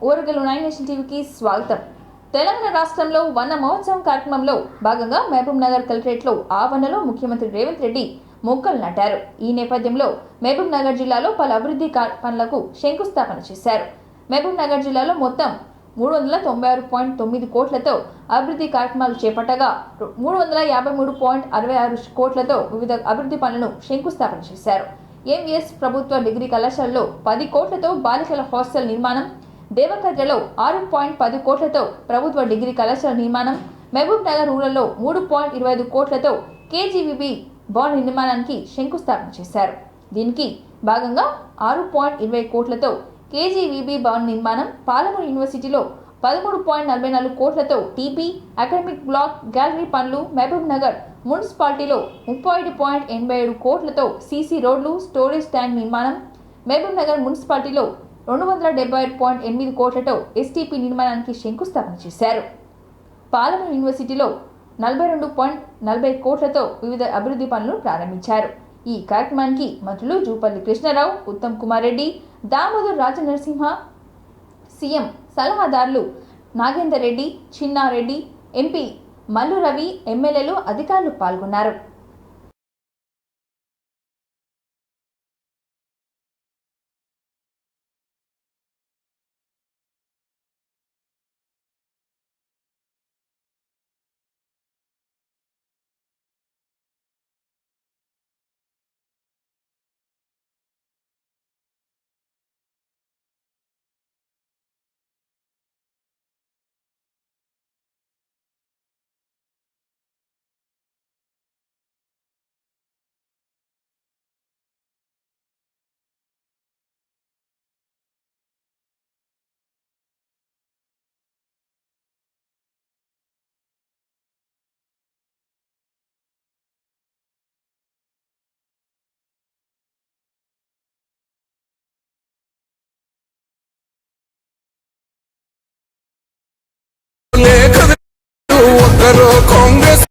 Orugallu 9 nation టీవీకి స్వాగతం. తెలంగాణ రాష్ట్రంలో వన మహోత్సవం కార్యక్రమంలో భాగంగా మహబూబ్ నగర్ కలెక్టరేట్లో ఆవరణలో ముఖ్యమంత్రి రేవంత్ రెడ్డి మొక్కలు నాటారు. ఈ నేపథ్యంలో మహబూబ్ నగర్ జిల్లాలో పలు అభివృద్ధి పనులకు శంకుస్థాపన చేశారు. మహబూబ్ నగర్ జిల్లాలో మొత్తం 396.9 కోట్లతో అభివృద్ధి కార్యక్రమాలు చేపట్టగా 353.66 కోట్లతో వివిధ అభివృద్ధి పనులను శంకుస్థాపన చేశారు. ఎంవిఎస్ ప్రభుత్వ డిగ్రీ కళాశాలలో 10 కోట్లతో బాలికల హాస్టల్ నిర్మాణం, దేవకద్రలో 6.10 కోట్లతో ప్రభుత్వ డిగ్రీ కళాశాల నిర్మాణం, మహబూబ్ నగర్ రూరల్లో 3.25 కోట్లతో కేజీవీబీ భవన నిర్మాణానికి శంకుస్థాపన చేశారు. దీనికి భాగంగా 6.20 కోట్లతో కేజీవీబీ భవన నిర్మాణం, పాలమూరు యూనివర్సిటీలో 13.44 కోట్లతో టీపీ అకాడమిక్ బ్లాక్ గ్యాలరీ పనులు, మహబూబ్ నగర్ మున్సిపాలిటీలో 35.87 కోట్లతో సీసీ రోడ్లు, స్టోరేజ్ ట్యాంక్ నిర్మాణం, మహబూబ్ నగర్ మున్సిపాలిటీలో 275.8 కోట్లతో ఎస్టీపీ నిర్మాణానికి శంకుస్థాపన చేశారు. పాలమూరు యూనివర్సిటీలో 42.40 కోట్లతో వివిధ అభివృద్ధి పనులు ప్రారంభించారు. ఈ కార్యక్రమానికి మంత్రులు జూపల్లి కృష్ణారావు, ఉత్తమ్ కుమార్ రెడ్డి, దామోదర్ రాజనరసింహ, సీఎం సలహాదారులు నాగేందర్ రెడ్డి, చిన్నారెడ్డి, ఎంపీ మల్లు రవి, ఎమ్మెల్యేలు, అధికారులు పాల్గొన్నారు. కాంగ్రెస్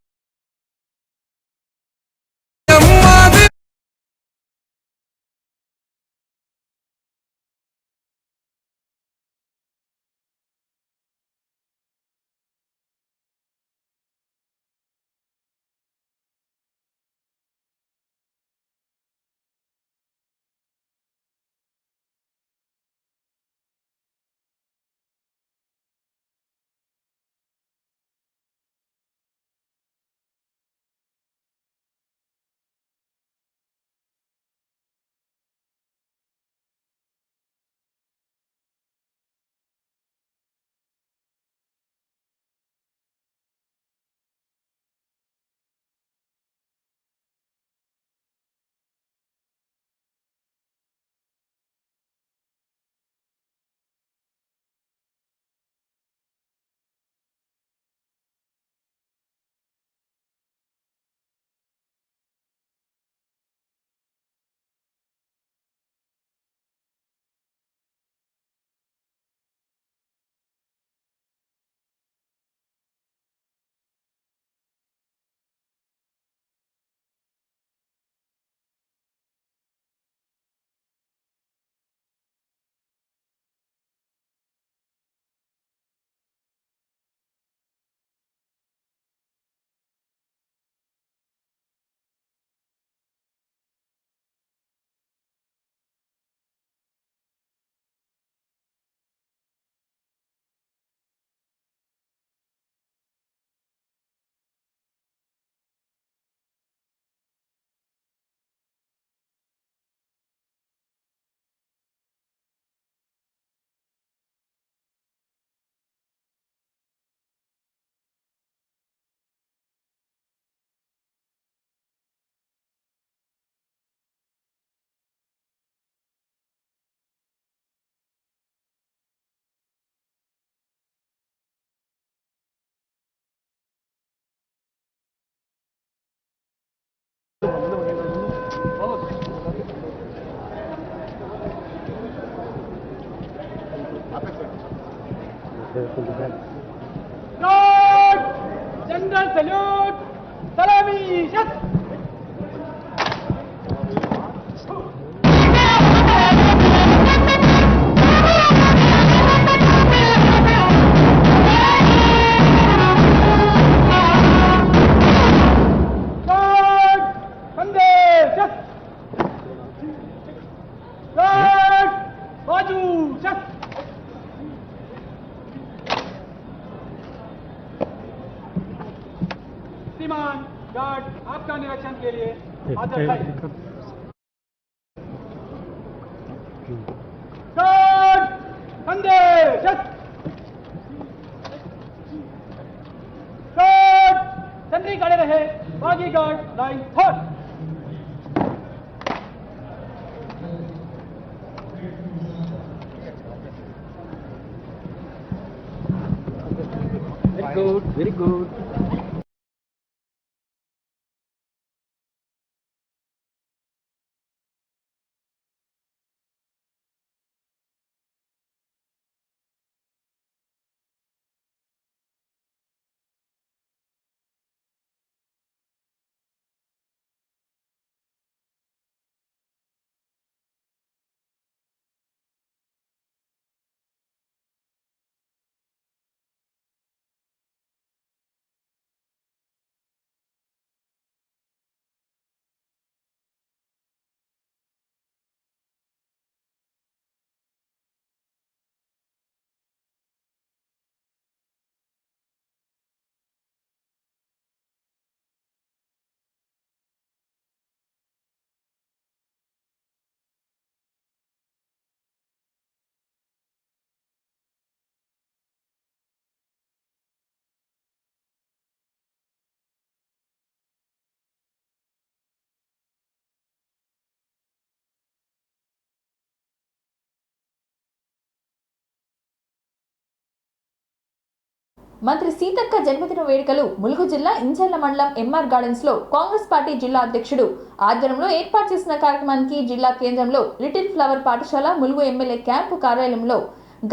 जनरल सल्यूट सलामी कीर्तिमान गार्ड आपका निरीक्षण के लिए हाजिर है। गार्ड कंधे गार्ड सन्नी खड़े रहे, बागी guard line hot. Very good. మంత్రి సీతక్క జన్మదిన వేడుకలు ములుగు జిల్లా ఇంచర్ల మండలం ఎంఆర్ గార్డెన్స్ లో కాంగ్రెస్ పార్టీ జిల్లా అధ్యక్షుడు ఆధ్వర్యంలో ఏర్పాటు చేసిన కార్యక్రమానికి జిల్లా కేంద్రంలో లిటిల్ ఫ్లవర్ పాఠశాల ములుగు ఎమ్మెల్యే క్యాంపు కార్యాలయంలో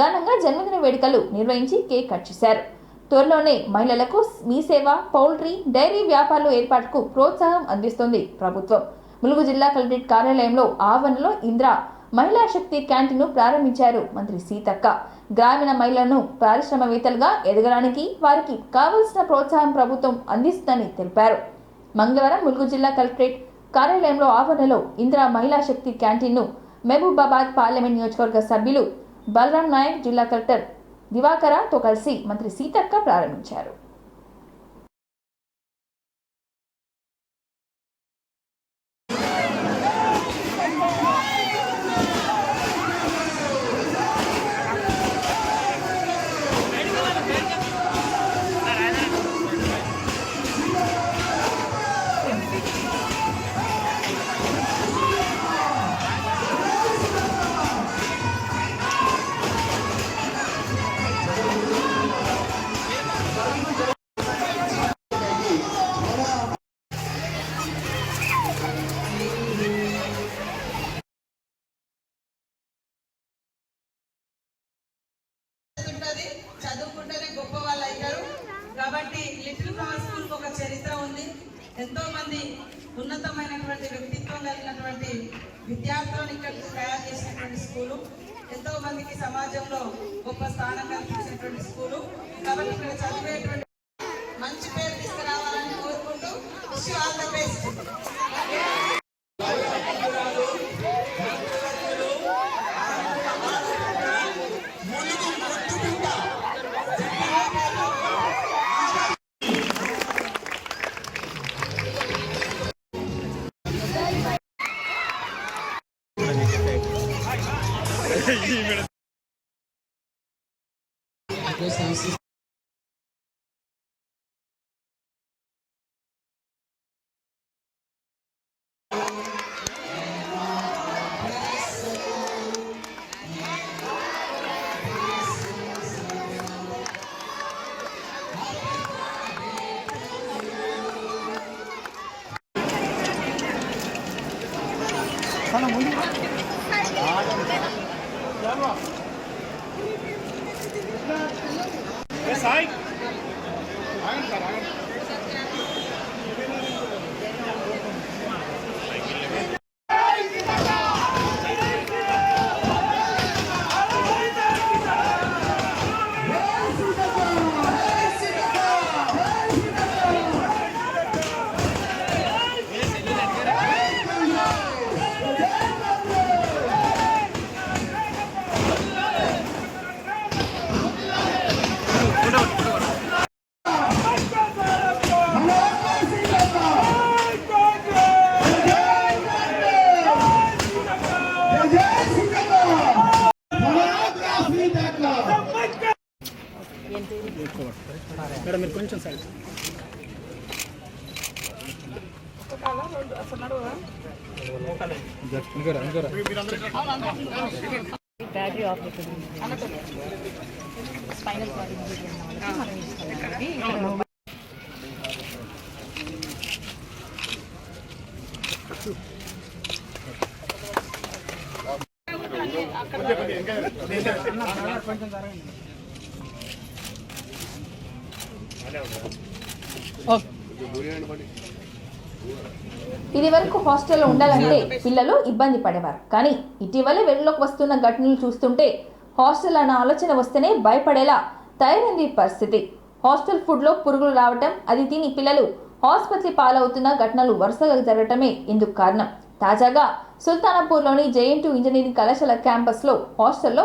ఘనంగా జన్మదిన వేడుకలు నిర్వహించి కేక్ కట్ చేశారు. త్వరలోనే మహిళలకు మీ సేవ, పౌల్ట్రీ, డైరీ వ్యాపారాల ఏర్పాటుకు ప్రోత్సాహం అందిస్తోంది ప్రభుత్వం. ములుగు జిల్లా కలెక్టరేట్ కార్యాలయంలో ఆవరణలో ఇంద్ర మహిళా శక్తి క్యాంటీన్ను ప్రారంభించారు మంత్రి సీతక్క. గ్రామీణ మహిళలను పారిశ్రామికవేత్తలుగా ఎదగడానికి వారికి కావలసిన ప్రోత్సాహం ప్రభుత్వం అందిస్తుందని తెలిపారు. మంగళవారం ములుగు జిల్లా కలెక్టరేట్ కార్యాలయంలో ఆవరణలో ఇందిరా మహిళా శక్తి క్యాంటీన్ను మహబూబాబాద్ పార్లమెంట్ నియోజకవర్గ సభ్యులు బలరాం నాయక్, జిల్లా కలెక్టర్ దివాకరతో కలిసి మంత్రి సీతక్క ప్రారంభించారు. చదువుకుంటేనే గొప్ప వాళ్ళు అవుతారు. కాబట్టి లిటిల్ ఫ్లవర్ స్కూల్ ఒక చరిత్ర ఉంది. ఎంతో మంది ఉన్నతమైనటువంటి వ్యక్తిత్వం కలిగినటువంటి విద్యార్థులను ఇక్కడ తయారు చేసినటువంటి స్కూలు. ఎంతో మందికి సమాజంలో గొప్ప స్థానం కల్పించినటువంటి స్కూలు. కాబట్టి ఇక్కడ చదివేటువంటి మంచి పేరు తీసుకురావాలని కోరుకుంటూ wish all the best. Madam మీరు కొంచెం side battery of spinal cord injury మనం ఇస్తున్నాం. ఇది వరకు హాస్టల్లో ఉండాలంటే పిల్లలు ఇబ్బంది పడేవారు. కానీ ఇటీవలే వెలుగులోకి వస్తున్న ఘటనలు చూస్తుంటే హాస్టల్ అన్న ఆలోచన వస్తేనే భయపడేలా తయారైంది పరిస్థితి. హాస్టల్ ఫుడ్లో పురుగులు రావటం, అది తిని పిల్లలు ఆసుపత్రి పాలవుతున్న ఘటనలు వరుసగా జరగటమే ఇందుకు కారణం. తాజాగా సుల్తానాపూర్లోని జేఎన్2 ఇంజనీరింగ్ కళాశాల క్యాంపస్లో హాస్టల్లో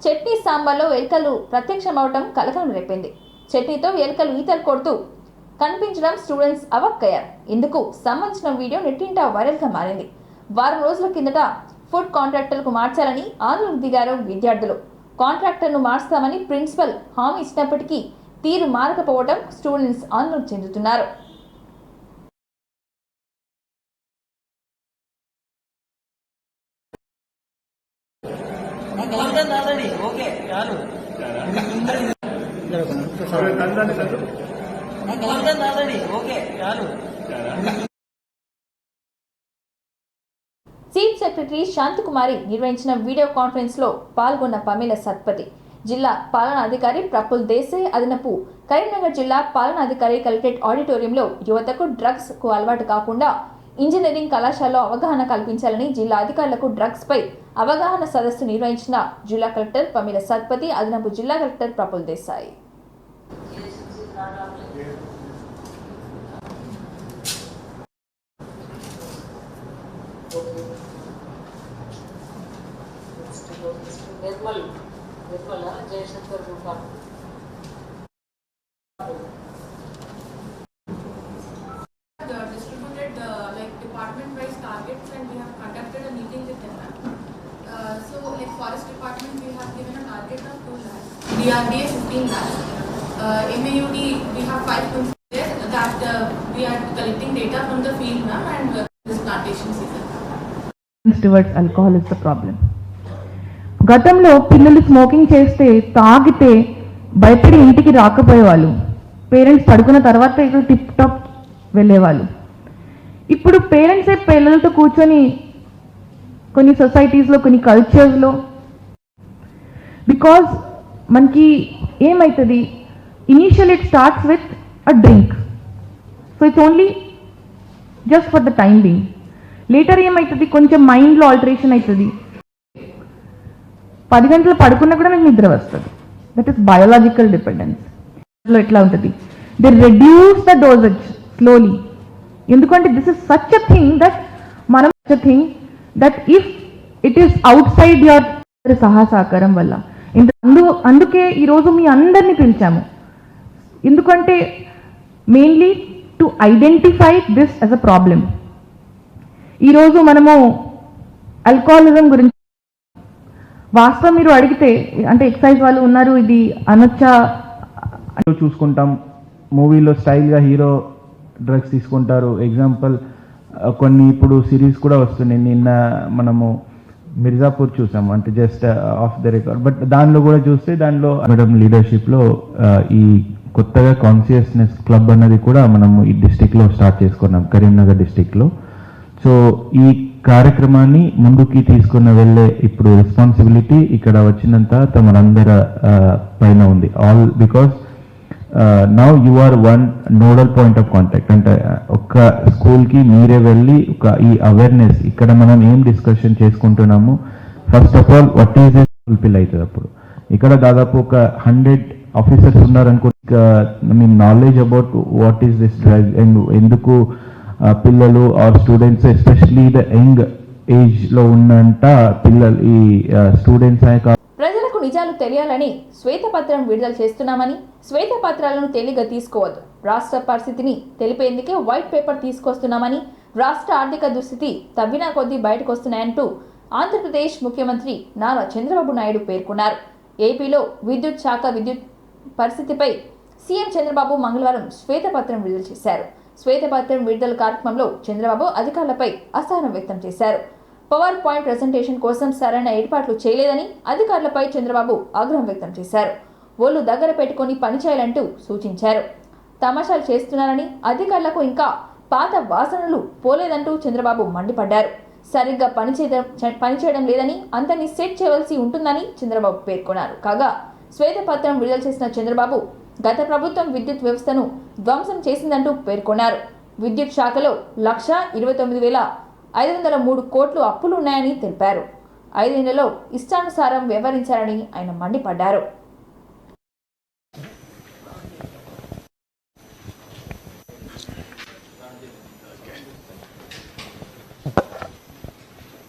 చట్నీ సాంబార్లో ఎలుకలు ప్రత్యక్షమవటం కలకలం రేపింది. చట్నీతో ఎలుకలు ఈతలు కొడుతూ కనిపించడం స్టూడెంట్స్ అవాక్కయ్యారు. ఇందుకు సంబంధించిన వీడియో నెట్టింట వైరల్గా మారింది. వారం రోజుల కిందట ఫుడ్ కాంట్రాక్టర్కు మార్చాలని ఆందోళనకు దిగారు విద్యార్థులు. కాంట్రాక్టర్ను మార్స్తామని ప్రిన్సిపల్ హామీ ఇచ్చినప్పటికీ తీరు మారకపోవడం స్టూడెంట్స్ ఆందోళన చెందుతున్నారు. చీఫ్ సెక్రటరీ శాంతికుమారి నిర్వహించిన వీడియో కాన్ఫరెన్స్ లో పాల్గొన్న పమేల సత్పతి, జిల్లా పాలనాధికారి ప్రఫుల్ దేశాయ్, అదనపు కరీంనగర్ జిల్లా పాలనాధికారి కలెక్టరేట్ ఆడిటోరియంలో యువతకు డ్రగ్స్ కు అలవాటు కాకుండా ఇంజనీరింగ్ కళాశాలలో అవగాహన కల్పించాలని జిల్లా అధికారులకు డ్రగ్స్ పై అవగాహన సదస్సు నిర్వహించిన జిల్లా కలెక్టర్ పమేల సత్పతి, అదనపు జిల్లా collector Praful Desai. Jayashankar Rupal distributed like department wise targets, and we have conducted a meeting with them. So like forest department we have given a target of 2 lakhs, DRDA 15 lakhs, MAUD we have 5 points there that we are collecting data from the field now, and this plantation season towards alcohol is the problem. గతంలో పిల్లలు smoking చేస్తే తాగితే భయపడి ఇంటికి రాకపోయేవాళ్ళు. Parents పడుకున్న తర్వాత ఇక్కడ tip top వెళ్ళేవాళ్ళు. ఇప్పుడు పేరెంట్సే పిల్లలతో కూర్చొని కొన్ని సొసైటీస్లో, కొన్ని కల్చర్స్లో, బికాజ్ మనకి ఏమవుతుంది, initial it starts with a drink, so it's only just for the time being. Later ఏమవుతుంది, కొంచెం మైండ్లో ఆల్టరేషన్ అవుతుంది. 10 గంటలు పడుకున్నా కూడా నాకు నిద్ర వస్తుంది. That is biological dependence. ఎట్లా ఉంటుంది, they reduce the dosage slowly. ఎందుకంటే this is such a thing that మనం thing that if it is outside your సహకారం వల్ల. అందుకే ఈరోజు మీ అందరినీ పిలిచాము. ఎందుకంటే mainly to identify this as a problem. ఈరోజు మనము ఆల్కహాలిజం గురించి వాస్తవం మీరు అడిగితే, అంటే ఎక్సైజ్ వాళ్ళు ఉన్నారు, ఇది అనొచ్చా చూసుకుంటాం. మూవీలో స్టైల్గా హీరో డ్రగ్స్ తీసుకుంటారు. ఎగ్జాంపుల్ కొన్ని ఇప్పుడు సిరీస్ కూడా వస్తున్నాయి. నిన్న మనము మిర్జాపూర్ చూసాము, అంటే just of the record. But దానిలో కూడా చూస్తే దానిలో మేడం లీడర్షిప్లో ఈ కొత్తగా కాన్షియస్నెస్ క్లబ్ అన్నది కూడా మనము ఈ డిస్టిక్లో స్టార్ట్ చేసుకున్నాం, కరీంనగర్ డిస్టిక్లో. సో ఈ కార్యక్రమాన్ని ముందుకి తీసుకున్న వెళ్ళే ఇప్పుడు రెస్పాన్సిబిలిటీ ఇక్కడ వచ్చినంత మనందరి పైన ఉంది. All because now you are one nodal point of contact. అంటే ఒక్క స్కూల్కి మీరే వెళ్ళి ఈ అవేర్నెస్ ఇక్కడ మనం ఏం డిస్కషన్ చేసుకుంటున్నాము, first of all what is it fulfil అవుతుంది. అప్పుడు ఇక్కడ దాదాపు ఒక 100 ఆఫీసర్స్ ఉన్నారనుకో, మీ knowledge about what is this drug and ఎందుకు పిల్లలు or students especially the young ఏజ్లో ఉన్నంత పిల్లలు ఈ స్టూడెంట్స్ ప్రజలకు నిజాలు తెలియాలని శ్వేతపత్రం విడుదల చేస్తున్నామని, శ్వేతపత్రాలను తేలిగ్గా తీసుకోవద్దు, రాష్ట్ర పరిస్థితిని తెలిపేందుకే వైట్ పేపర్ తీసుకొస్తున్నామని, రాష్ట్ర ఆర్థిక దుస్థితి తవ్వినా కొద్దీ బయటకు వస్తున్నాయంటూ ఆంధ్రప్రదేశ్ ముఖ్యమంత్రి నారా చంద్రబాబు నాయుడు పేర్కొన్నారు. ఏపీలో విద్యుత్ శాఖ విద్యుత్ పరిస్థితిపై సీఎం చంద్రబాబు మంగళవారం శ్వేతపత్రం విడుదల చేశారు. శ్వేతపత్రం విడుదల కార్యక్రమంలో చంద్రబాబు అధికారులపై అసహనం వ్యక్తం చేశారు. పవర్ పాయింట్ ప్రెజెంటేషన్ కోసం సరైన ఏర్పాట్లు చేయలేదని అధికారులపై చంద్రబాబు ఆగ్రహం వ్యక్తం చేశారు. ఒళ్ళు దగ్గర పెట్టుకుని పనిచేయాలంటూ సూచించారు. తమాషాలు చేస్తున్నారని, అధికారులకు ఇంకా పాత వాసనలు పోలేదంటూ చంద్రబాబు మండిపడ్డారు. సరిగ్గా పనిచేయడం లేదని, అందరినీ సెట్ చేయవలసి ఉంటుందని చంద్రబాబు పేర్కొన్నారు. కాగా శ్వేతపత్రం విడుదల చేసిన చంద్రబాబు గత ప్రభుత్వం విద్యుత్ వ్యవస్థను ధ్వంసం చేసిందంటూ పేర్కొన్నారు. విద్యుత్ శాఖలో 1,29,503 కోట్లు అప్పులు ఉన్నాయని తెలిపారు. 5 నెలల్లో ఇష్టానుసారం వ్యవహరించారని ఆయన మండిపడ్డారు.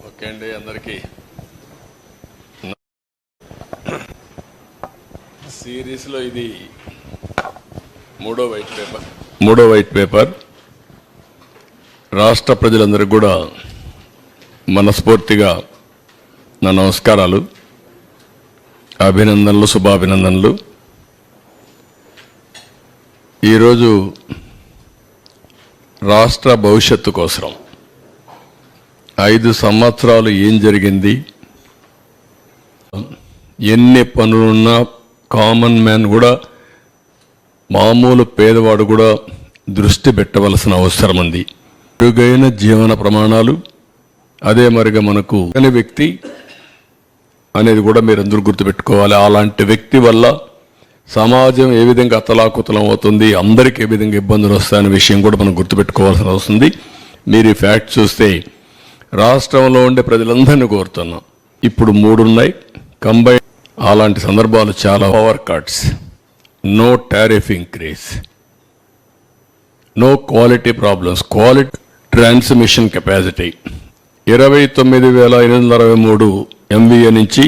ఓకే అండి, అందరికీ సిరీస్లో ఇది మూడో వైట్ పేపర్. రాష్ట్ర ప్రజలందరికీ కూడా మనస్ఫూర్తిగా నా నమస్కారాలు, అభినందనలు, శుభాభినందనలు. ఈరోజు రాష్ట్ర భవిష్యత్తు కోసం 5 సంవత్సరాలు ఏం జరిగింది, ఎన్ని పనులున్నా కామన్ మ్యాన్ కూడా, మామూలు పేదవాడు కూడా దృష్టి పెట్టవలసిన అవసరం ఉంది. మెరుగైన జీవన ప్రమాణాలు, అదే మరిగా మనకు అనే వ్యక్తి అనేది కూడా మీరందరూ గుర్తుపెట్టుకోవాలి. అలాంటి వ్యక్తి వల్ల సమాజం ఏ విధంగా అతలాకుతలం అవుతుంది, అందరికీ ఏ విధంగా ఇబ్బందులు వస్తాయనే విషయం కూడా మనం గుర్తుపెట్టుకోవాల్సిన అవసరం ఉంది. మీరు ఈ ఫ్యాక్ట్ చూస్తే రాష్ట్రంలో ఉండే ప్రజలందరినీ కోరుతున్నాం. ఇప్పుడు 3 ఉన్నాయి కంబైన్. అలాంటి సందర్భాలు చాలా. Power cuts, no tariff increase, no quality problems, quality transmission capacity 29,863 MVA నుంచి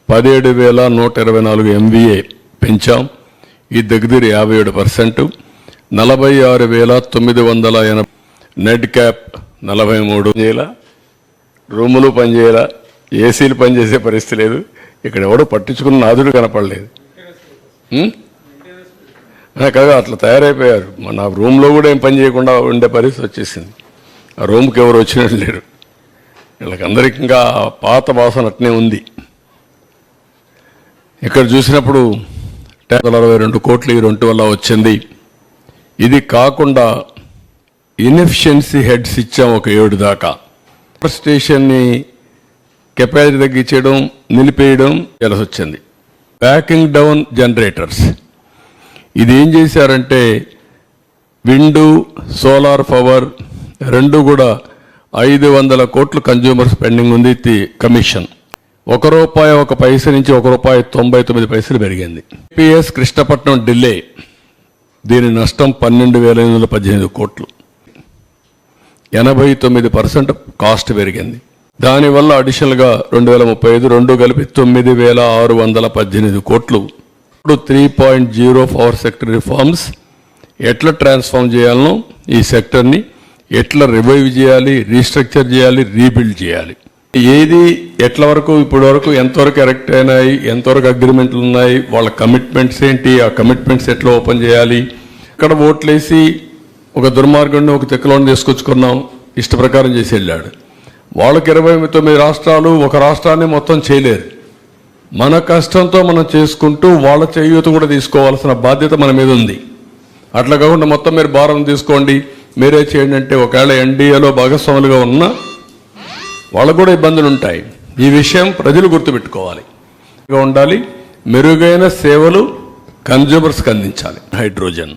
17,124 MVA పెంచాం. ఈ దగ్గర 57%. 46,980 నెట్ క్యాప్ 43 చేయాల, రూములు పనిచేయాల, ఏసీలు పనిచేసే పరిస్థితి లేదు. ఇక్కడ ఎవడో పట్టించుకున్న నాదుడు కనపడలేదు కదా, అట్లా తయారైపోయారు. మన రూమ్లో కూడా ఏం పని చేయకుండా ఉండే పరిస్థితి వచ్చేసింది. ఆ రూమ్కి ఎవరు వచ్చినట్టు లేరు. వీళ్ళకందరికీ ఇంకా పాత వాసన అట్నే ఉంది. ఇక్కడ చూసినప్పుడు 62 కోట్లు ఈ 2 వల్ల వచ్చింది. ఇది కాకుండా ఇన్ఎఫిషియన్సీ హెడ్స్ ఇచ్చాం ఒక 7 దాకా. స్టేషన్ని కెపాసిటీ తగ్గించడం, నిలిపేయడం చేయాల్సి వచ్చింది. ప్యాకింగ్ డౌన్ జనరేటర్స్, ఇది ఏం చేశారంటే విండు, సోలార్ పవర్ 2 కూడా 500 కోట్లు కన్జ్యూమర్ స్పెండింగ్ ఉంది. కమిషన్ ₹1 1 పైసా నుంచి ₹1.99 పెరిగింది. పిఎస్ కృష్ణపట్నం డిలే, దీని నష్టం 12,818 కోట్లు, 89% కాస్ట్ పెరిగింది. దానివల్ల అడిషనల్గా 2035 2 కలిపి 9,618 కోట్లు. ఇప్పుడు 3.0 పవర్ సెక్టర్ రిఫార్మ్స్, ఎట్లా ట్రాన్స్ఫార్మ్ చేయాలనో, ఈ సెక్టర్ని ఎట్లా రివైవ్ చేయాలి, రీస్ట్రక్చర్ చేయాలి, రీబిల్డ్ చేయాలి, ఏది ఎట్ల వరకు ఇప్పటి వరకు ఎంతవరకు ఎరెక్ట్ అయినాయి, ఎంతవరకు అగ్రిమెంట్లు ఉన్నాయి, వాళ్ళ కమిట్మెంట్స్ ఏంటి, ఆ కమిట్మెంట్స్ ఎట్లా ఓపెన్ చేయాలి. ఇక్కడ ఓట్లేసి ఒక దుర్మార్గుడిని ఒక తెక్కలోని తీసుకొచ్చుకున్నాం, ఇష్ట ప్రకారం చేసి వెళ్ళాడు. వాళ్ళకి 29 రాష్ట్రాలు ఒక రాష్ట్రాన్ని మొత్తం చేయలేరు. మన కష్టంతో మనం చేసుకుంటూ వాళ్ళ చేయూత కూడా తీసుకోవాల్సిన బాధ్యత మన మీద ఉంది. అట్లా కాకుండా మొత్తం మీరు భారం తీసుకోండి, మీరే చేయండి అంటే ఒకవేళ ఎన్డీఏలో భాగస్వాములుగా ఉన్నా వాళ్ళకు కూడా ఇబ్బందులు ఉంటాయి. ఈ విషయం ప్రజలు గుర్తుపెట్టుకోవాలి. ఉండాలి, మెరుగైన సేవలు కన్జ్యూమర్స్కి అందించాలి. హైడ్రోజన్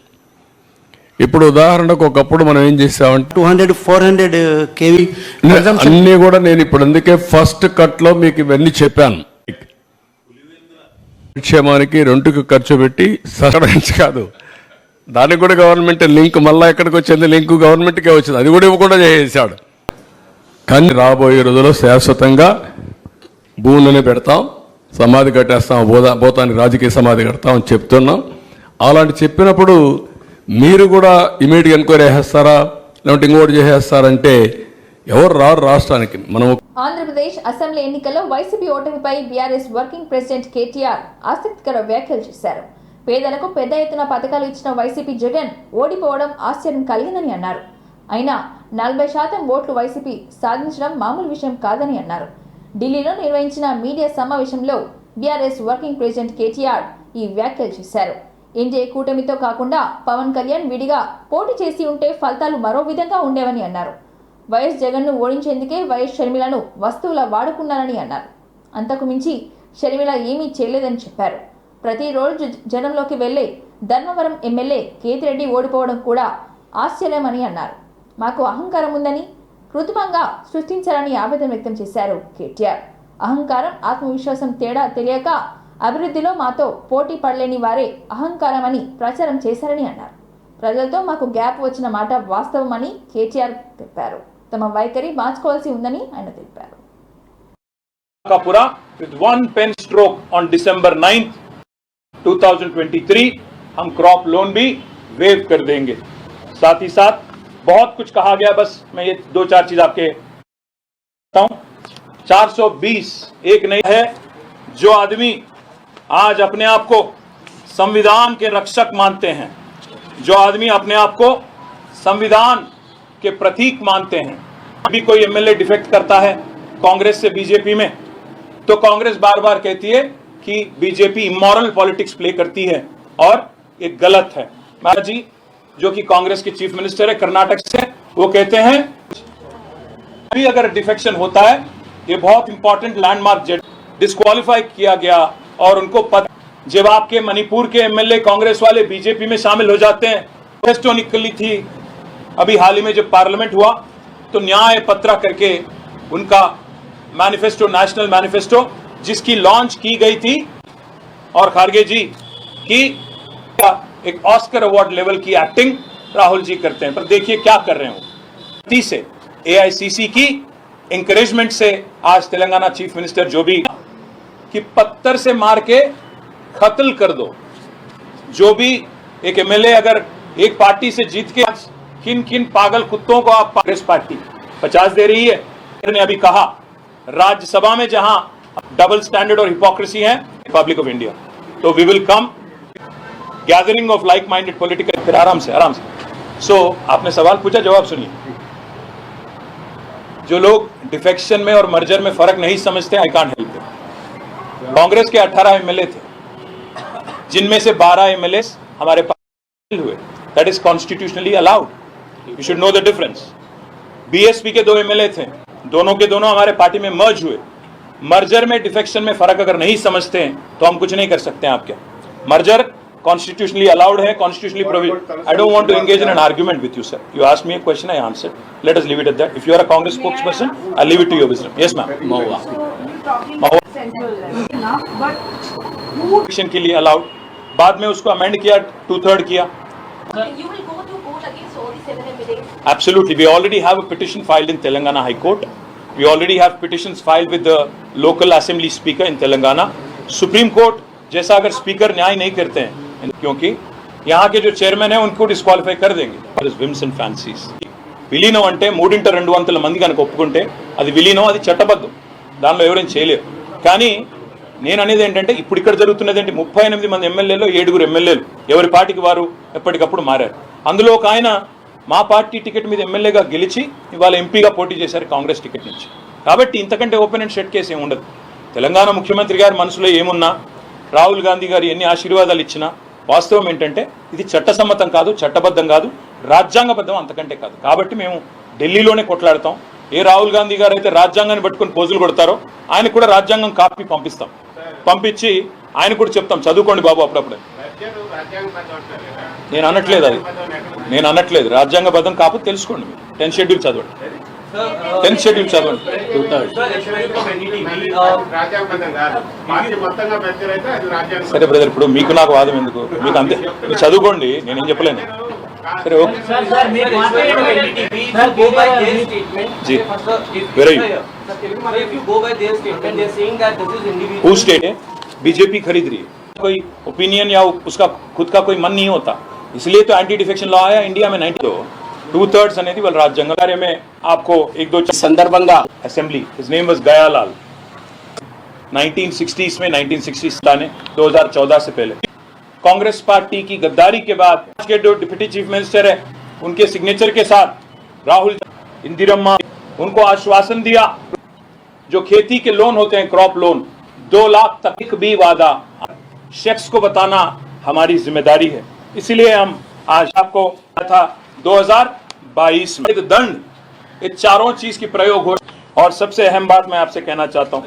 ఇప్పుడు ఉదాహరణకు ఒకప్పుడు మనం ఏం చేసామంటే 200-400 kV అన్నీ కూడా నేను ఇప్పుడు అందుకే ఫస్ట్ కట్లో మీకు ఇవన్నీ చెప్పాను. క్షేమానికి 2కి ఖర్చు పెట్టి సస్టెన్స్ కాదు, దానికి కూడా గవర్నమెంట్ లింక్ మళ్ళీ ఎక్కడికి వచ్చింది, లింక్ గవర్నమెంట్కే వచ్చింది, అది కూడా ఇవ్వకుండా చేసేసాడు. కానీ రాబోయే రోజుల్లో శాశ్వతంగా భూములని పెడతాం, సమాధి కట్టేస్తాం, భూతానికి రాజకీయ సమాధి కడతాం అని చెప్తున్నాం. అలాంటి చెప్పినప్పుడు మీరు కూడా ఇమీడియట్ ఎంక్వైరీ చేసేస్తారా, లేదంటే ఇంకోటి చేసేస్తారంటే ఎవరు రారు రాష్ట్రానికి. మనం ఆంధ్రప్రదేశ్ అసెంబ్లీ ఎన్నికల్లో వైసీపీ ఓటమిపై బీఆర్ఎస్ వర్కింగ్ ప్రెసిడెంట్ కేటీఆర్ ఆసక్తికర వ్యాఖ్యలు చేశారు. పేదలకు పెద్ద ఎత్తున పథకాలు ఇచ్చిన వైసీపీ జగన్ ఓడిపోవడం ఆశ్చర్యం కలిగిందని అన్నారు. అయినా 40% ఓట్లు వైసీపీ సాధించడం మామూలు విషయం కాదని అన్నారు. ఢిల్లీలో నిర్వహించిన మీడియా సమావేశంలో బీఆర్ఎస్ వర్కింగ్ ప్రెసిడెంట్ కేటీఆర్ ఈ వ్యాఖ్యలు చేశారు. ఎన్డీఏ కూటమితో కాకుండా పవన్ కళ్యాణ్ విడిగా పోటీ చేసి ఉంటే ఫలితాలు మరో విధంగా ఉండేవని అన్నారు. వైఎస్ జగన్ను ఓడించేందుకే వైఎస్ షర్మిలను వస్తువులా వాడుకున్నారని అన్నారు. అంతకు మించి షర్మిల ఏమీ చేయలేదని చెప్పారు. ప్రతిరోజు జనంలోకి వెళ్లే ధర్మవరం ఎమ్మెల్యే కేతిరెడ్డి ఓడిపోవడం కూడా ఆశ్చర్యమని అన్నారు. మాకు అహంకారం ఉందని కృత్రిమంగా సృష్టించారని ఆవేదన వ్యక్తం చేశారు కేటీఆర్. అహంకారం, ఆత్మవిశ్వాసం తేడా తెలియక అభివృద్ధిలో మాతో పోటీ పడలేని వారే అహంకారమని ప్రచారం చేశారని అన్నారు. ప్రజలతో మాకు గ్యాప్ వచ్చిన మాట వాస్తవమని కేటీఆర్ చెప్పారు. తమ వైఖరి మార్చుకోవాల్సి ఉందని ఆయన తెలిపారు. Kapura with one pen stroke on December 9th 2023 हम क्रॉप लोन भी वेव कर देंगे. साथ ही साथ बहुत कुछ कहा गया, बस मैं ये 2-4 चीज आपके बताता हूं. 420 एक नहीं है. जो आदमी आज अपने आप को संविधान के रक्षक मानते हैं, जो आदमी अपने आप को संविधान के प्रतीक मानते हैं, अभी कोई एमएलए डिफेक्ट करता है कांग्रेस से बीजेपी में, तो कांग्रेस बार बार कहती है कि बीजेपी इमोरल पॉलिटिक्स प्ले करती है और ये गलत है. महाराज जी जो कि कांग्रेस के चीफ मिनिस्टर है कर्नाटक से, वो कहते हैं अभी अगर डिफेक्शन होता है, ये बहुत इंपॉर्टेंट लैंडमार्क डिस्क्वालीफाई किया गया और उनको पता, जब आपके मणिपुर के एमएलए कांग्रेस वाले बीजेपी में शामिल हो जाते हैं. मैनिफेस्टो निकली थी अभी हाल ही में जब पार्लियामेंट हुआ, तो न्याय पत्र करके उनका मैनिफेस्टो, नेशनल मैनिफेस्टो, जिसकी लॉन्च की गई थी और खारगे जी की एक ऑस्कर अवार्ड लेवल की एक्टिंग राहुल जी करते हैं. पर देखिए क्या कर रहे हो. से एआईसीसी की इंकरेजमेंट से आज तेलंगाना चीफ मिनिस्टर जो भी कि पत्थर से मार के कत्ल कर दो. जो भी एक एमएलए अगर एक पार्टी से जीत के किन किन पागल कुत्तों को आप कांग्रेस पार्टी 50 दे रही है. ने अभी कहा राज्यसभा में जहां डबल स्टैंडर्ड और हिपोक्रेसी है रिपब्लिक ऑफ इंडिया, तो we will come gathering of like minded political. फिर आराम से सो आपने सवाल पूछा, जवाब सुनिए. जो लोग डिफेक्शन में और मर्जर में फर्क नहीं समझते, I can't help it. Congress के 18 एमएलए थे, जिनमें से 12 एमएलए हमारे पास हुए. That is constitutionally allowed. You should know the difference. BSP के 2 एमएलए थे, दोनों के दोनों हमारे पार्टी में मर्ज हुए. मर्जर में डिफेक्शन में फर्क अगर नहीं समझते हैं तो हम कुछ नहीं कर सकते हैं. आपके मर्जर कॉन्स्टिट्यूशनली अलाउड है, constitutionally provision. I don't want to engage in an argument with you sir. You asked me a question, I answered. Let us leave it at that. If you are a Congress spokesperson, I leave it to your wisdom. Yes ma'am. Defection के लिए allowed. बाद में उसको amend किया, 2/3 किया. Absolutely. We already have a petition filed in Telangana High Court. We already have petitions filed with the local assembly speaker in Telangana. Supreme Court जैसा अगर speaker न्याय नहीं करते हैं, क्योंकि यहाँ के जो चेयरमैन है उनको डिस्क्वालीफाई कर देंगे. Whims and fancies. విలీనం అంటే 3/2 మంది కనుక ఒప్పుకుంటే అది విలీనం, అది చట్టబద్ధం, దానిలో ఎవరైనా చేయలేరు. కానీ నేను అనేది ఏంటంటే ఇప్పుడు ఇక్కడ జరుగుతున్నది ఏంటి, 38 మంది ఎమ్మెల్యేలు, 7 ఎమ్మెల్యేలు ఎవరి పార్టీకి వారు ఎప్పటికప్పుడు మారారు. అందులో ఒక ఆయన మా పార్టీ టికెట్ మీద ఎమ్మెల్యేగా గెలిచి ఇవాళ ఎంపీగా పోటీ చేశారు కాంగ్రెస్ టికెట్ నుంచి. కాబట్టి ఇంతకంటే ఓపెన్ అండ్ షట్ కేసు ఏమి ఉండదు. తెలంగాణ ముఖ్యమంత్రి గారి మనసులో ఏమున్నా, రాహుల్ గాంధీ గారు ఎన్ని ఆశీర్వాదాలు ఇచ్చినా వాస్తవం ఏంటంటే ఇది చట్టసమ్మతం కాదు, చట్టబద్ధం కాదు, రాజ్యాంగబద్ధం అంతకంటే కాదు. కాబట్టి మేము ఢిల్లీలోనే కొట్లాడతాం. ఏ రాహుల్ గాంధీ గారు అయితే రాజ్యాంగాన్ని పట్టుకొని పోజులు కొడతారో ఆయనకు కూడా రాజ్యాంగం కాపీ పంపిస్తాం. పంపించి ఆయన కూడా చెప్తాం చదువుకోండి బాబు అప్పుడప్పుడే. నేను అనట్లేదు రాజ్యాంగబద్ధం కాకపోతే తెలుసుకోండి. 10th షెడ్యూల్ చదవండి. 10th షెడ్యూల్ చదవండి. సరే బ్రదర్, ఇప్పుడు మీకు నాకు వాదం ఎందుకు, మీకు అంతే, మీరు చదువుకోండి, నేనేం చెప్పలేను. సరే ఓకే जी वेरी हु स्टेट है बीजेपी खरीद रही है. कोई ओपिनियन या उसका खुद का कोई मन नहीं होता, इसलिए तो एंटी डिफेक्शन लॉ आया इंडिया में. 2/3 అనేది వాళ్ళ రాజ్యాంగం. बारे में आपको 1-2 సందర్భంగా assembly, his name was Gayalal. 1960s में 1960s लाने 2014 से पहले कांग्रेस पार्टी की गद्दारी के बाद आज के जो डिप्टी चीफ मिनिस्टर है उनके सिग्नेचर के साथ राहुल इंदिरम्मा उनको आश्वासन दिया जो खेती के लोन होते हैं क्रॉप लोन 2 लाख तक एक भी वादा शख्स को बताना हमारी जिम्मेदारी है। इसलिए हम आज आपको था 2022 में दंड ये चारों चीज की प्रयोग हो। और सबसे अहम बात मैं आपसे कहना चाहता हूँ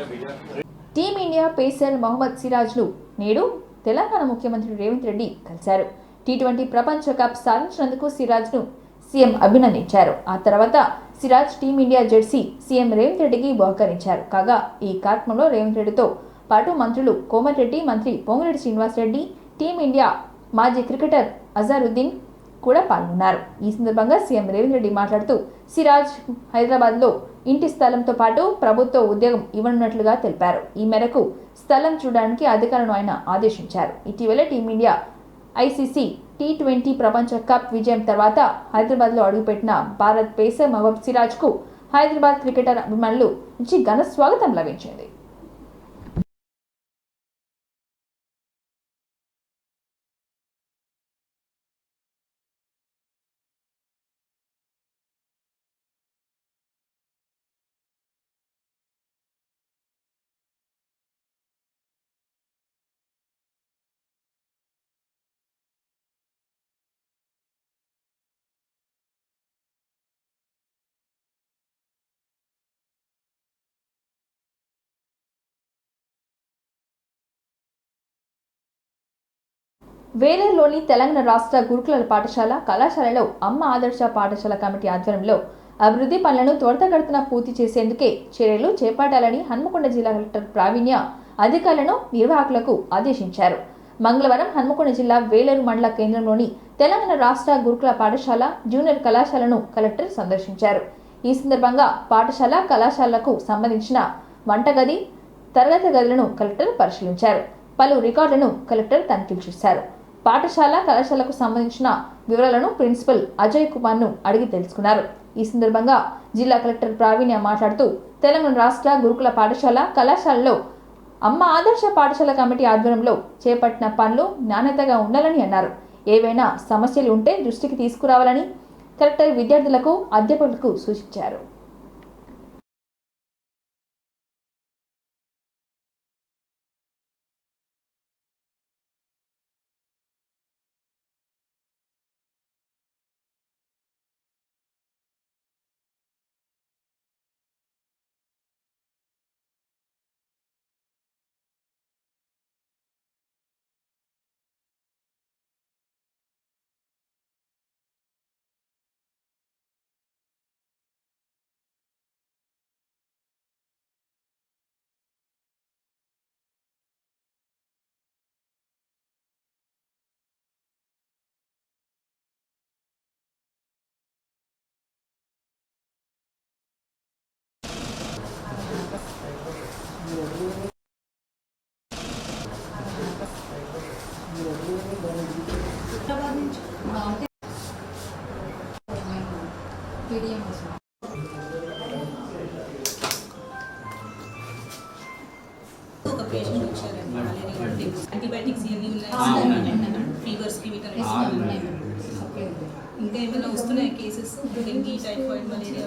టీమిండియా పేసర్ మహమ్మద్ సిరాజ్ను నేడు తెలంగాణ ముఖ్యమంత్రి రేవంత్ రెడ్డి కలిశారు. టీ20 ప్రపంచ కప్ సాధించినందుకు సిరాజ్ను సీఎం అభినందించారు. ఆ తర్వాత Siraj team India Jersey CM Revanth రెడ్డికి బహుకరించారు. కాగా ఈ కార్యక్రమంలో రేవంత్ రెడ్డితో పాటు మంత్రులు కోమటిరెడ్డి, మంత్రి పొంగులేటి శ్రీనివాసరెడ్డి, టీమిండియా మాజీ క్రికెటర్ అజారుద్దీన్ కూడా పాల్గొన్నారు. ఈ సందర్భంగా సీఎం రేవంత్ రెడ్డి మాట్లాడుతూ సిరాజ్ హైదరాబాద్లో ఇంటి స్థలంతో పాటు ప్రభుత్వ ఉద్యోగం ఇవ్వనున్నట్లుగా తెలిపారు. ఈ మేరకు స్థలం చూడడానికి అధికారులను ఆయన ఆదేశించారు. ఇటీవల టీమిండియా ఐసీసీ టీ20 ప్రపంచ కప్ విజయం తర్వాత హైదరాబాద్లో అడుగుపెట్టిన భారత్ పేసర్ మహమ్మద్ సిరాజ్కు హైదరాబాద్ క్రికెటర్ అభిమానులు నుంచి ఘన స్వాగతం లభించింది. వేలూరులోని తెలంగాణ రాష్ట్ర గురుకుల పాఠశాల కళాశాలలో అమ్మ ఆదర్శ పాఠశాల కమిటీ ఆధ్వర్యంలో అభివృద్ధి పనులను త్వరితగతిన పూర్తి చేసేందుకే చర్యలు చేపట్టాలని హన్మకొండ జిల్లా కలెక్టర్ ప్రావీణ్య అధికారులను నిర్వాహకులకు ఆదేశించారు. మంగళవారం హన్మకొండ జిల్లా వేలూరు మండల కేంద్రంలోని తెలంగాణ రాష్ట్ర గురుకుల పాఠశాల జూనియర్ కళాశాలను కలెక్టర్ సందర్శించారు. ఈ సందర్భంగా పాఠశాల కళాశాలకు సంబంధించిన వంటగది, తరగతి గదులను కలెక్టర్ పరిశీలించారు. పలు రికార్డులను కలెక్టర్ తనిఖీలు చేశారు. పాఠశాల కళాశాలకు సంబంధించిన వివరాలను ప్రిన్సిపల్ అజయ్ కుమార్ను అడిగి తెలుసుకున్నారు. ఈ సందర్భంగా జిల్లా కలెక్టర్ ప్రావీణ్య మాట్లాడుతూ తెలంగాణ రాష్ట్ర గురుకుల పాఠశాల కళాశాలలో అమ్మ ఆదర్శ పాఠశాల కమిటీ ఆధ్వర్యంలో చేపట్టిన పనులు నాణ్యతగా ఉండాలని అన్నారు. ఏవైనా సమస్యలు ఉంటే దృష్టికి తీసుకురావాలని కలెక్టర్ విద్యార్థులకు, అధ్యాపకులకు సూచించారు. ఒక పేషెంట్ వచ్చారండి యాంటీబయాటిక్స్ ఇవన్నీ ఉన్నాయి ఫీవర్స్ కి ఇంకా ఏమైనా వస్తున్నాయి cases dengue, typhoid, malaria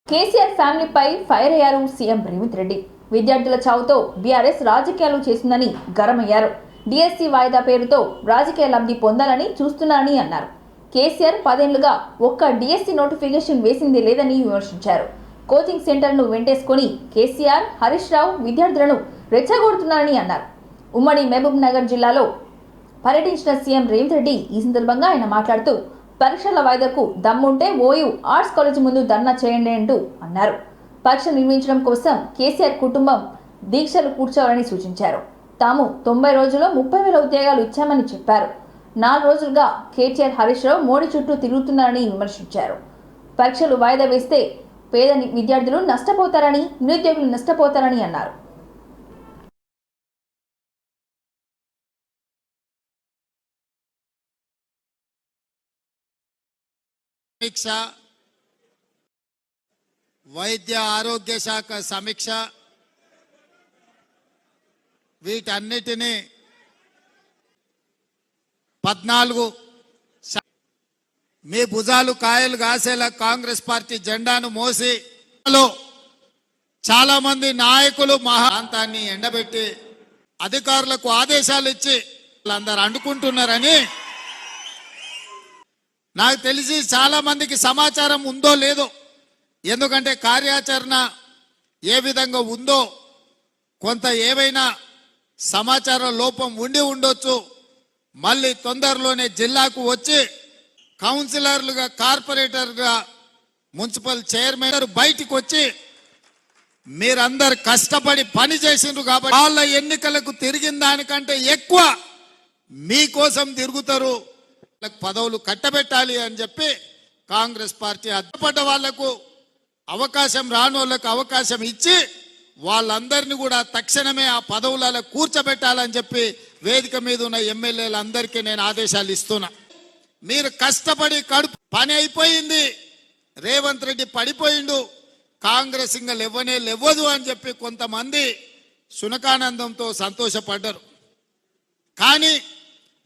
KCR ఫ్యామిలీపై ఫైర్ అయ్యారు సీఎం రేవంత్ రెడ్డి. విద్యార్థుల చావుతో బీఆర్ఎస్ రాజకీయాలు చేసిందని గరమయ్యారు. డిఎస్సి వాయిదా పేరుతో రాజకీయ లబ్ధి పొందాలని చూస్తున్నారని అన్నారు. కేసీఆర్ 10 ఏళ్లుగా ఒక్క డిఎస్సి నోటిఫికేషన్ వేసింది లేదని విమర్శించారు. కోచింగ్ సెంటర్ను వెంటేసుకొని కేసీఆర్, హరీష్ రావు విద్యార్థులను రెచ్చగొడుతున్నారని అన్నారు. ఉమ్మడి మహబూబ్ నగర్ జిల్లాలో పర్యటించిన సీఎం రేవంత్ రెడ్డి ఈ సందర్భంగా ఆయన మాట్లాడుతూ పరీక్షల వాయిదాకు దమ్ముంటే ఓయూ ఆర్ట్స్ కాలేజ్ ముందు ధర్నా చేయండి అంటూ అన్నారు. పరీక్ష నిర్వహించడం కోసం కేసీఆర్ కుటుంబం దీక్షలు కూర్చోవాలని సూచించారు. తాము 90 రోజుల్లో 30,000 ఉద్యోగాలు ఇచ్చామని చెప్పారు. 4 రోజులుగా కేటీఆర్, హరీష్ రావు మోడీ చుట్టూ తిరుగుతున్నారని విమర్శించారు. పరీక్షలు వాయిదా వేస్తే పేద విద్యార్థులు నష్టపోతారని, నిరుద్యోగులు నష్టపోతారని అన్నారు. సమీక్ష, వైద్య ఆరోగ్య శాఖ సమీక్ష, వీటన్నిటినీ 14 మీ భుజాలు కాయలు కాసేలా కాంగ్రెస్ పార్టీ జెండాను మోసి చాలా మంది నాయకులు ప్రాంతాన్ని ఎండబెట్టి అధికారులకు ఆదేశాలు ఇచ్చి వాళ్ళందరూ అండుకుంటున్నారని నాకు తెలిసి చాలా మందికి సమాచారం ఉందో లేదో. ఎందుకంటే కార్యాచరణ ఏ విధంగా ఉందో కొంత ఏవైనా సమాచార లోపం ఉండి ఉండొచ్చు. మళ్ళీ తొందరలోనే జిల్లాకు వచ్చి కౌన్సిలర్లుగా, కార్పొరేటర్గా, మున్సిపల్ చైర్మన్ బయటికి వచ్చి మీరందరు కష్టపడి పని చేసిండ్రు కాబట్టి వాళ్ళ ఎన్నికలకు తిరిగిన దానికంటే ఎక్కువ మీకోసం తిరుగుతారు. పదవులు కట్టబెట్టాలి అని చెప్పి కాంగ్రెస్ పార్టీ అడ్డుపడ్డ వాళ్లకు అవకాశం, రాని వాళ్ళకు అవకాశం ఇచ్చి వాళ్ళందరినీ కూడా తక్షణమే ఆ పదవులలో కూర్చోబెట్టాలని చెప్పి వేదిక మీద ఉన్న ఎమ్మెల్యేలందరికీ నేను ఆదేశాలు ఇస్తున్నా. మీరు కష్టపడి కడుపు పని అయిపోయింది, రేవంత్ రెడ్డి పడిపోయిండు, కాంగ్రెస్ ఇంకా లేవదు అని చెప్పి కొంతమంది శునకానందంతో సంతోషపడ్డారు. కానీ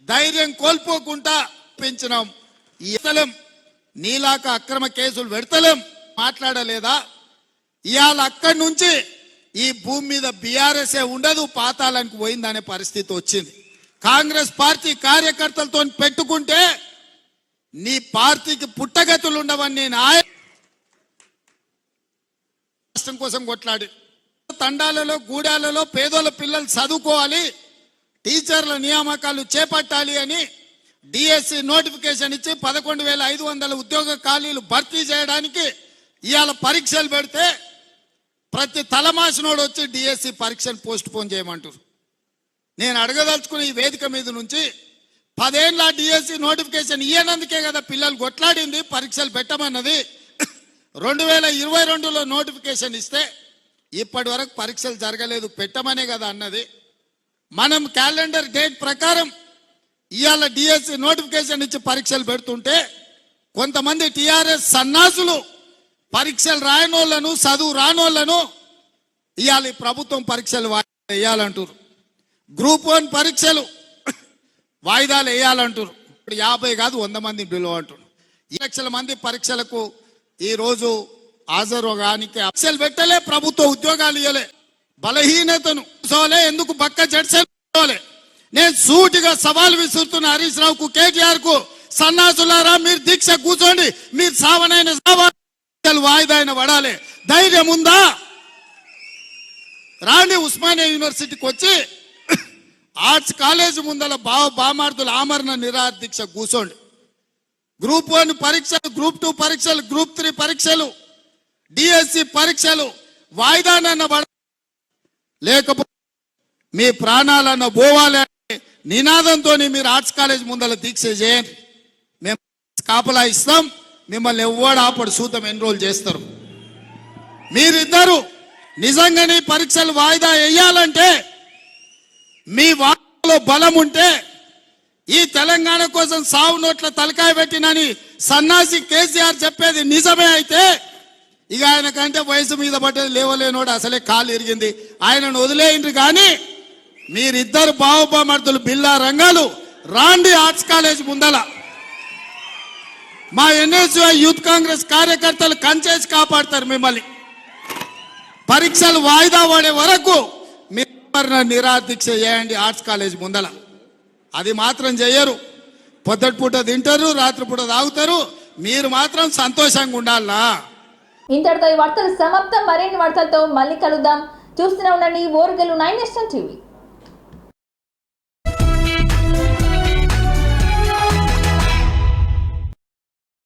ధైర్యం కోల్పోకుండా పెంచినాం. ఇతలం నీలాక అక్రమ కేసులు పెడతలేం మాట్లాడలేదా? ఇవాళ అక్కడి నుంచి ఈ భూమి మీద బీఆర్ఎస్ఏ ఉండదు, పాతాళానికి పోయిందనే పరిస్థితి వచ్చింది. కాంగ్రెస్ పార్టీ కార్యకర్తలతో పెట్టుకుంటే నీ పార్టీకి పుట్టగతులు ఉండవని నేను రాష్ట్రం కోసం కొట్లాడి తండాలలో, గూడాలలో పేదోళ్ళ పిల్లలు చదువుకోవాలి, టీచర్ల నియామకాలు చేపట్టాలి అని డిఎస్సి నోటిఫికేషన్ ఇచ్చి 11,500 ఉద్యోగ ఖాళీలు భర్తీ చేయడానికి ఇవాళ పరీక్షలు పెడితే ప్రతి తలమాసినోడు వచ్చి డిఎస్సి పరీక్షను పోస్ట్ పోన్ చేయమంటారు. నేను అడగదలుచుకున్న ఈ వేదిక మీద నుంచి 10 ఏళ్ళ డిఎస్సి నోటిఫికేషన్ ఇయ్యనందుకే కదా పిల్లలు కొట్లాడింది, పరీక్షలు పెట్టమన్నది. 2022లో నోటిఫికేషన్ ఇస్తే ఇప్పటి వరకు పరీక్షలు జరగలేదు, పెట్టమనే కదా అన్నది. మనం క్యాలెండర్ డేట్ ప్రకారం ఇవాళ డిఎస్సి నోటిఫికేషన్ ఇచ్చి పరీక్షలు పెడుతుంటే కొంతమంది టిఆర్ఎస్ సన్నాసులు పరీక్షలు రాయనోళ్లను, చదువు రానోళ్లను ఇవాళ ప్రభుత్వం పరీక్షలు వేయాలంటారు. గ్రూప్ 1 పరీక్షలు వాయిదాలు వేయాలంటారు. ఇప్పుడు 50 కాదు 100 మంది బిలో అంటారు. 2 లక్షల మంది పరీక్షలకు ఈ రోజు హాజరు కానికి పరీక్షలు పెట్టలే, ప్రభుత్వ ఉద్యోగాలు ఇవ్వలే. బలహీనతను సోలే ఎందుకు పక్క జడ్సోలే. నేను సూటిగా సవాల్ విసురుతున్న హరీష్ రావుకు, కేటీఆర్ కు, సన్నాసులారా మీరు దీక్ష కూర్చోండి, మీరు సావనైన వాయిదా అయిన పడాలి. ధైర్యం ఉందా? రాండి ఉస్మానియా యూనివర్సిటీకి వచ్చి ఆర్ట్స్ కాలేజ్ ముందల బామార్దుల ఆమరణ నిరాహార దీక్ష కూర్చోండి. గ్రూప్ 1 పరీక్షలు, గ్రూప్ 2 పరీక్షలు, గ్రూప్ 3 పరీక్షలు, డిఎస్సి పరీక్షలు వాయిదానన్న పడ, లేకపోతే మీ ప్రాణాలన్న పోవాలి అనే నినాదంతో మీరు ఆర్ట్స్ కాలేజ్ ముందల దీక్ష చేయండి. మేము కాపలా ఇస్తాం, మిమ్మల్ని ఎవ్వడు ఆపడు, సూతం ఎన్రోల్ చేస్తారు. మీరిద్దరు నిజంగానే పరీక్షలు వాయిదా వేయాలంటే మీ వాటిలో బలం ఉంటే ఈ తెలంగాణ కోసం సావు నోట్ల తలకాయ పెట్టినని సన్నాసి కేసీఆర్ చెప్పేది నిజమే అయితే ఇక ఆయన కంటే వయసు మీద పట్టేది లేవలేనోడు అసలే కాలు ఎరిగింది, ఆయనను వదిలేయండి. కానీ మీరిద్దరు బావబామర్దులు బిల్లా రంగాలు రాండి ఆర్ట్స్ కాలేజ్ ముందల. మా ఎన్ఎస్యూ యూత్ కాంగ్రెస్ కార్యకర్తలు కంచేసి కాపాడతారు మిమ్మల్ని. పరీక్షలు వాయిదా పడే వరకు మీరు నిరాహార దీక్ష చేయండి ఆర్ట్స్ కాలేజ్ ముందల. అది మాత్రం చేయరు. పొద్దుటి పూట తింటారు, రాత్రిపూట తాగుతారు, మీరు మాత్రం సంతోషంగా ఉండాలా. ఇంతటితో ఈ వార్తలు సమాప్తం. మరిన్ని వార్తలతో మళ్ళీ కలుద్దాం. చూస్తూనే ఉండండి ఓరుగల్లు 9 నేషనల్ టీవీ.